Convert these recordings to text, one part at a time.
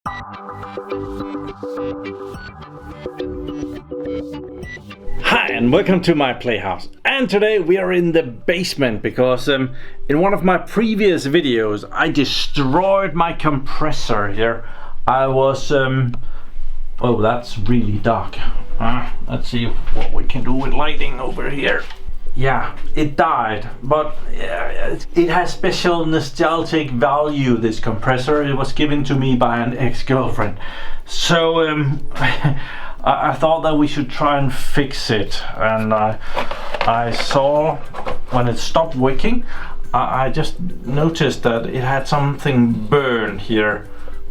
Hi and welcome to my playhouse, and today we are in the basement because in one of my previous videos I destroyed my compressor here. I was oh, that's really dark. Let's see what we can do with lighting over here. Yeah, it died, but it has special nostalgic value, this compressor. It was given to me by an ex-girlfriend, so I thought that we should try and fix it. And I saw when it stopped working, I just noticed that it had something burned here,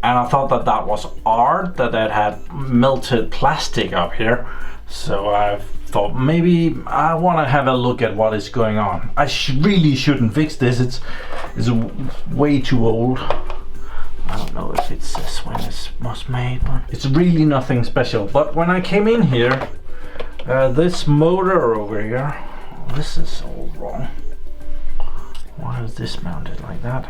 and I thought that that was art, that it had melted plastic up here. So I thought maybe I want to have a look at what is going on. I really shouldn't fix this. It's way too old. I don't know if it says when it was made, but it's really nothing special. But when I came in here, this motor over here, this is all wrong. Why is this mounted like that?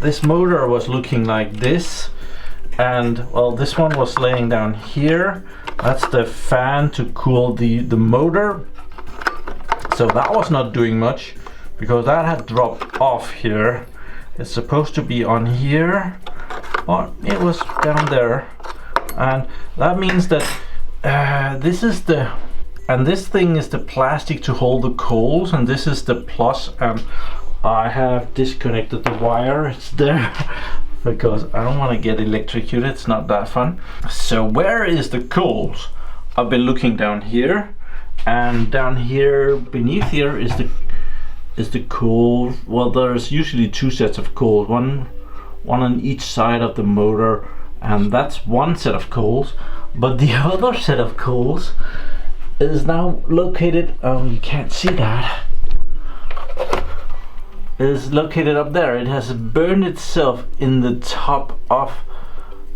This motor was looking like this, and well, this one was laying down here. That's the fan to cool the motor. So that was not doing much because that had dropped off here. It's supposed to be on here, but it was down there, and that means that this is the, and this thing is the plastic to hold the coals, and this is the plus, and I have disconnected the wire. It's there because I don't want to get electrocuted. It's not that fun. So where is the coals? I've been looking down here, and down here beneath here is the coal. Well, there's usually two sets of coals, one on each side of the motor, and that's one set of coals. But the other set of coals is now located, oh, you can't see that, is located up there. It has burned itself in the top of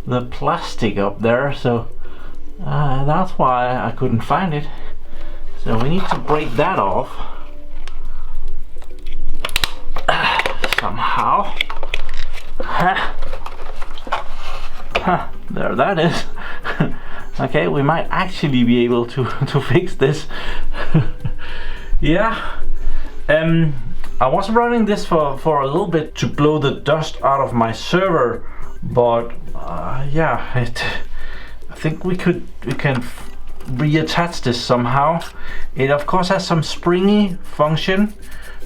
the plastic up there, so that's why I couldn't find it. So we need to break that off somehow. There that is. Okay, we might actually be able to fix this. Yeah. I was running this for a little bit to blow the dust out of my server, but yeah, I think we can reattach this somehow. It of course has some springy function.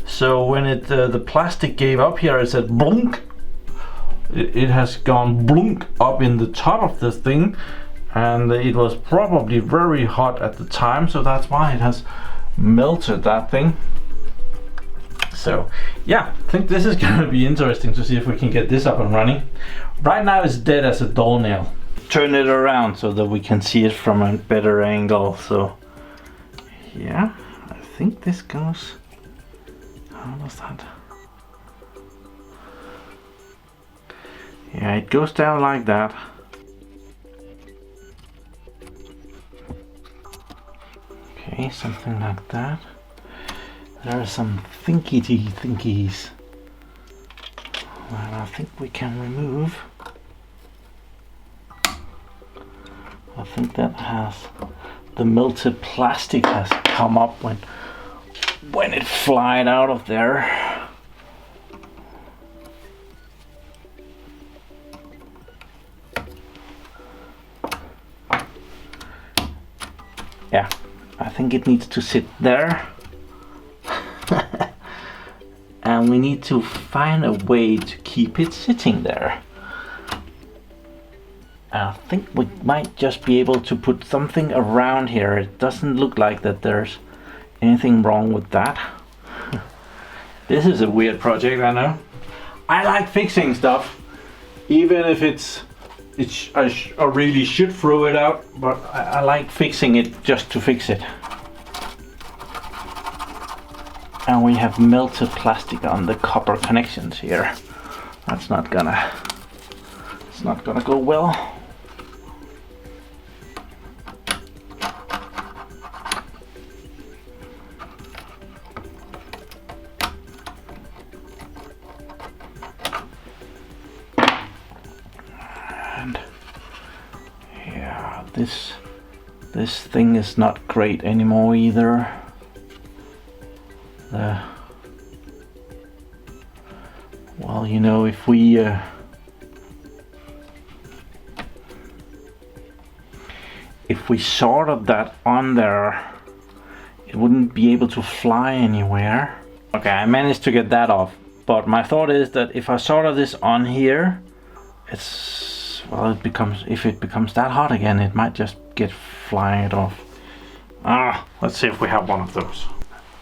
So when the plastic gave up here, it said blunk. It has gone blunk up in the top of the thing, and it was probably very hot at the time, so that's why it has melted that thing. So yeah, I think this is going to be interesting to see if we can get this up and running. Right now it's dead as a doornail. Turn it around so that we can see it from a better angle. So yeah, I think this goes. How does that? Yeah, it goes down like that. Okay, something like that. There are some thinkies that I think we can remove. I think that has, the melted plastic has come up when it flied out of there. Yeah, I think it needs to sit there. And we need to find a way to keep it sitting there. I think we might just be able to put something around here. It doesn't look like that there's anything wrong with that. This is a weird project, I know. I like fixing stuff, even if I really should throw it out, but I like fixing it just to fix it. And we have melted plastic on the copper connections here. It's not gonna go well. And yeah, this thing is not great anymore either. Well, you know, if we soldered that on there, it wouldn't be able to fly anywhere. Okay, I managed to get that off, but my thought is that if I solder this on here, if it becomes that hot again, it might just get flying it off. Let's see if we have one of those.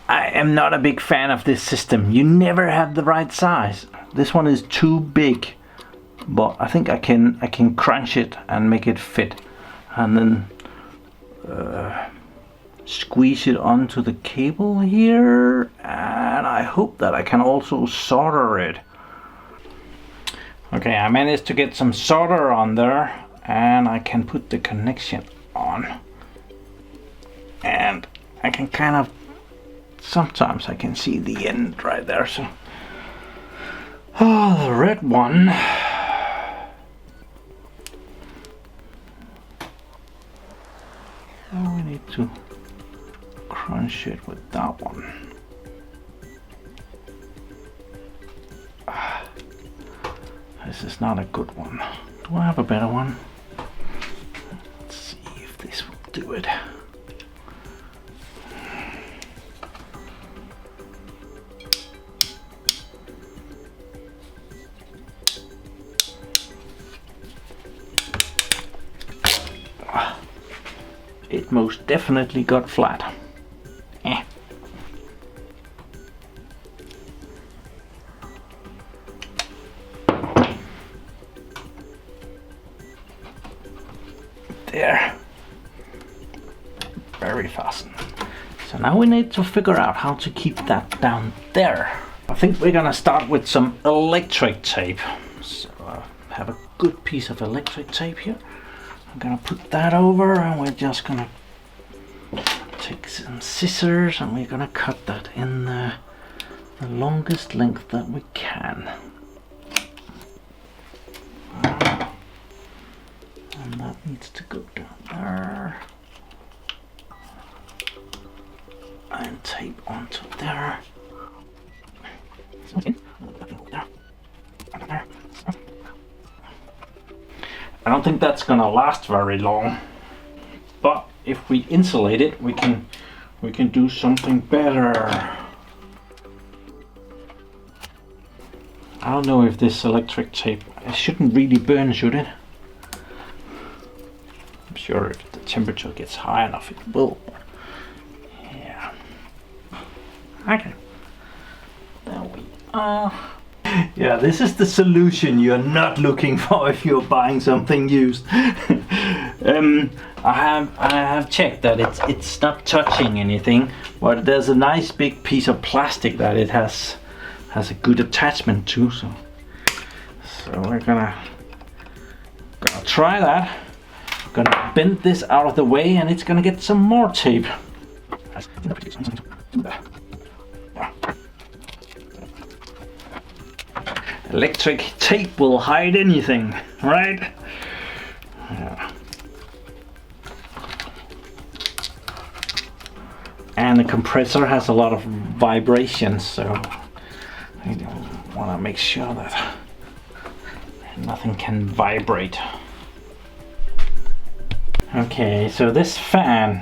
I am not a big fan of this system. You never have the right size. This one is too big, but I think I can crunch it and make it fit, and then squeeze it onto the cable here, and I hope that I can also solder it. Okay, I managed to get some solder on there, and I can put the connection on, and I can kind of, sometimes I can see the end right there. So the red one, we need to crunch it with that one. This is not a good one. Do I have a better one? Let's see if this will do it. It most definitely got flat. There. Very fastened. So now we need to figure out how to keep that down there. I think we're gonna start with some electric tape. So I have a good piece of electric tape here. I'm gonna put that over, and we're just gonna take some scissors, and we're gonna cut that in the longest length that we can. And that needs to go down there. And tape onto there. I don't think that's gonna last very long, but if we insulate it, we can do something better. I don't know if this electric tape, it shouldn't really burn, should it? I'm sure if the temperature gets high enough, it will. Yeah. Okay. There we are. Yeah, this is the solution you're not looking for if you're buying something used. I have checked that it's not touching anything, but there's a nice big piece of plastic that it has a good attachment to. So we're gonna try that. Gonna bend this out of the way, and it's gonna get some more tape. Electric tape will hide anything, right? Yeah. And the compressor has a lot of vibrations, so I want to make sure that nothing can vibrate. Okay, so this fan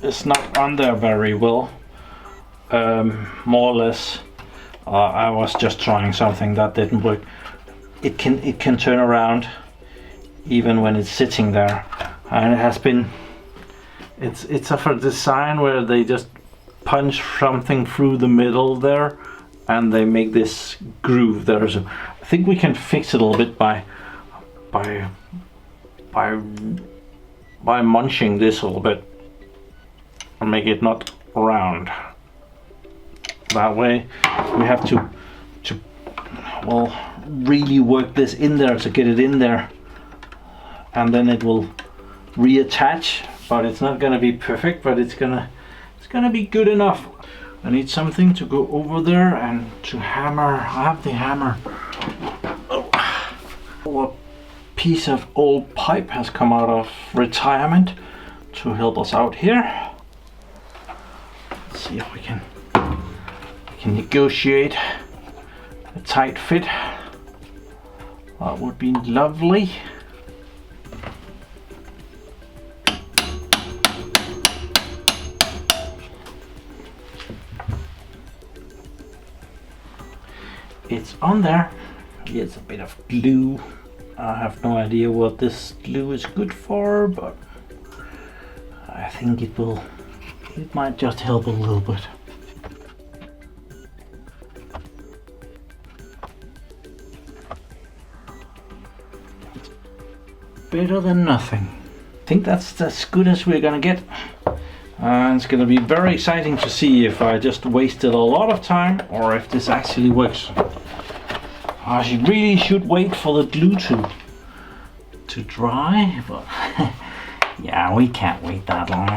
is not on there very well, more or less. I was just trying something that didn't work. It can turn around even when it's sitting there, and it has been. It's a design where they just punch something through the middle there, and they make this groove there. So I think we can fix it a little bit by munching this a little bit and make it not round. That way we have to well really work this in there to get it in there, and then it will reattach, but it's not gonna be perfect, but it's gonna be good enough. I need something to go over there and to hammer. I have the hammer. Oh, piece of old pipe has come out of retirement to help us out here. Let's see if we can negotiate a tight fit. That would be lovely. It's on there. It's a bit of glue. I have no idea what this glue is good for, but I think it might just help a little bit. Better than nothing. I think that's as good as we're gonna get. It's gonna be very exciting to see if I just wasted a lot of time or if this actually works. I really should wait for the glue to dry, but yeah, we can't wait that long.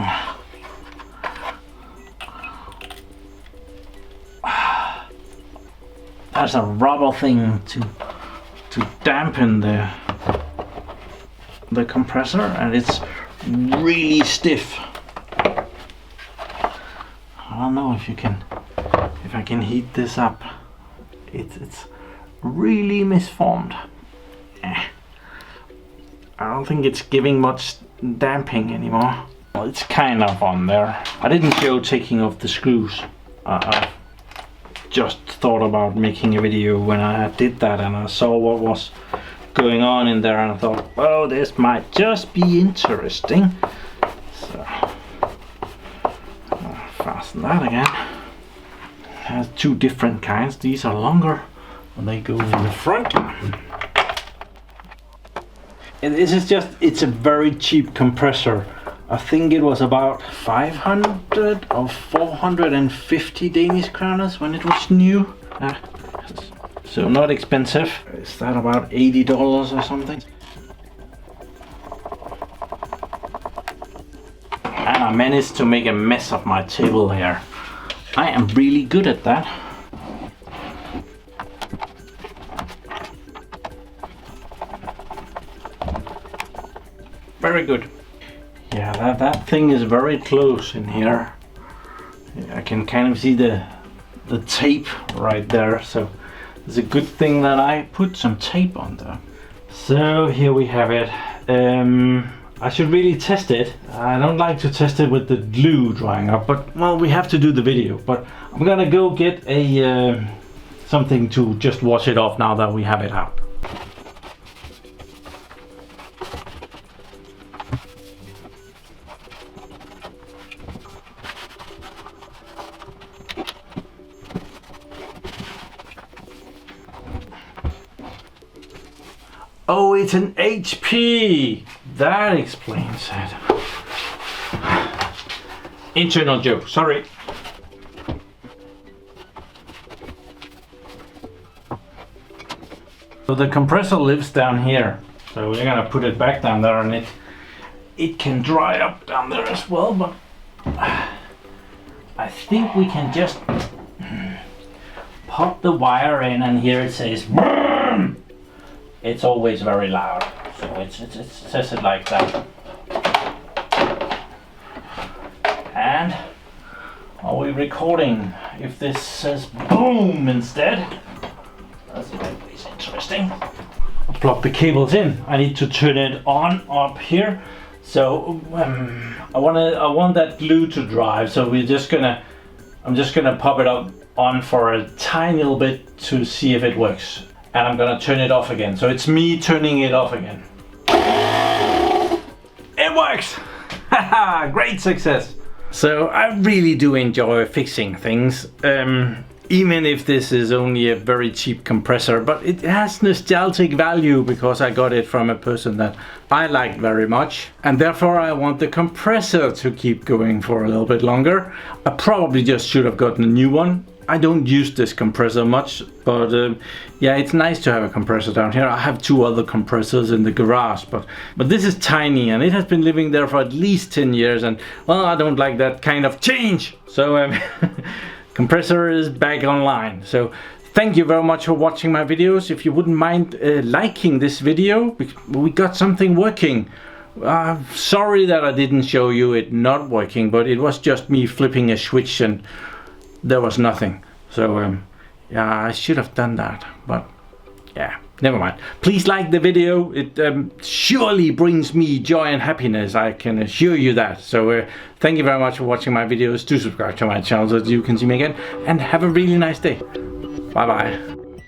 That's a rubber thing to dampen the compressor, and it's really stiff. I don't know if I can heat this up. It's really misformed. I don't think it's giving much damping anymore. Well, it's kind of on there. I didn't show taking off the screws. I just thought about making a video when I did that, and I saw what was going on in there, and I thought, oh, this might just be interesting. So I'll fasten that again. It has two different kinds. These are longer and they go in the front. And this is it's a very cheap compressor. I think it was about 500 or 450 Danish kroners when it was new. So not expensive. Is that about $80 or something? And I managed to make a mess of my table here. I am really good at that. Very good. Yeah, that thing is very close in here. I can kind of see the tape right there, so it's a good thing that I put some tape on there. So here we have it. I should really test it. I don't like to test it with the glue drying up, but well, we have to do the video. But I'm gonna go get a something to just wash it off now that we have it out. Oh, it's an HP! That explains it. Internal joke, sorry. So the compressor lives down here. So we're gonna put it back down there, and it can dry up down there as well, but I think we can just pop the wire in, and here it says burn! It's always very loud, so it says it like that. And are we recording if this says boom instead? That's always interesting. I'll plug the cables in. I need to turn it on up here. So I want that glue to dry. So I'm just gonna pop it up on for a tiny little bit to see if it works. And I'm gonna turn it off again. So it's me turning it off again. It works! Haha, great success! So I really do enjoy fixing things. Even if this is only a very cheap compressor, but it has nostalgic value because I got it from a person that I like very much. And therefore I want the compressor to keep going for a little bit longer. I probably just should have gotten a new one. I don't use this compressor much, but yeah, it's nice to have a compressor down here. I have two other compressors in the garage, but this is tiny and it has been living there for at least 10 years, and well, I don't like that kind of change. So compressor is back online. So Thank you very much for watching my videos. If you wouldn't mind liking this video, we got something working. Sorry that I didn't show you it not working, but it was just me flipping a switch and there was nothing. So yeah, I should have done that, but yeah, never mind. Please like the video. It surely brings me joy and happiness, I can assure you that. So thank you very much for watching my videos. Do subscribe to my channel so that you can see me again, and have a really nice day. Bye bye.